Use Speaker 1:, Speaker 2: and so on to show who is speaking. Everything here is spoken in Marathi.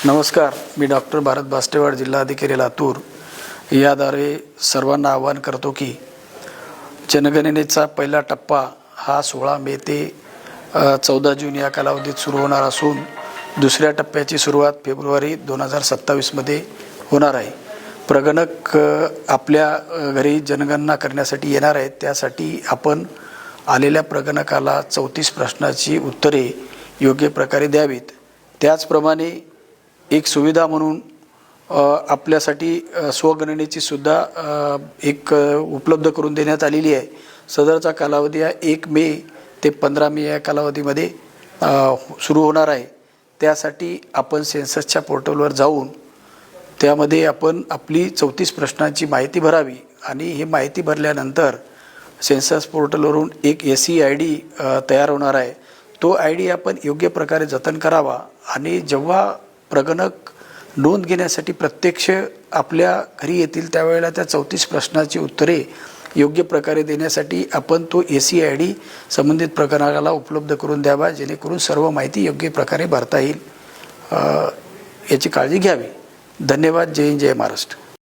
Speaker 1: नमस्कार, मी डॉक्टर भारत बास्टेवाड, जिल्हाधिकारी लातूर याद्वारे सर्वांना आवाहन करतो की जनगणनेचा पहिला टप्पा हा 16 मे ते 14 जून या कालावधीत सुरू होणार असून दुसऱ्या टप्प्याची सुरुवात फेब्रुवारी 2027 मध्ये होणार आहे। प्रगणक आपल्या घरी जनगणना करण्यासाठी येणार आहेत। त्यासाठी आपण आलेल्या प्रगणकाला 34 प्रश्नाची उत्तरे योग्य प्रकारे द्यावीत। त्याचप्रमाणे एक सुविधा म्हणून आपल्यासाठी स्वगणनेची सुद्धा एक उपलब्ध करून देण्यात आलेली आहे। सदरचा कालावधी 1 मे ते 15 मे या कालावधीमध्ये सुरू होणार आहे। त्यासाठी आपण सेन्ससच्या पोर्टलवर जाऊन त्यामध्ये आपण आपली 34 प्रश्नांची माहिती भरावी आणि ही माहिती भरल्यानंतर सेन्सस पोर्टलवरून एक SEID तयार होणार आहे। तो ID आपण योग्य प्रकारे जतन करावा आणि जेव्हा प्रगणक नोंद घेण्यासाठी प्रत्यक्ष आपल्या घरी येतील त्यावेळेला त्या 34 प्रश्नाची उत्तरे योग्य प्रकारे देण्यासाठी आपण तो SEID संबंधित प्रगणकाला उपलब्ध करून द्यावा, जेणेकरून सर्व माहिती योग्य प्रकारे भरता येईल। याची काळजी घ्यावी। धन्यवाद। जय हिंद, जय महाराष्ट्र।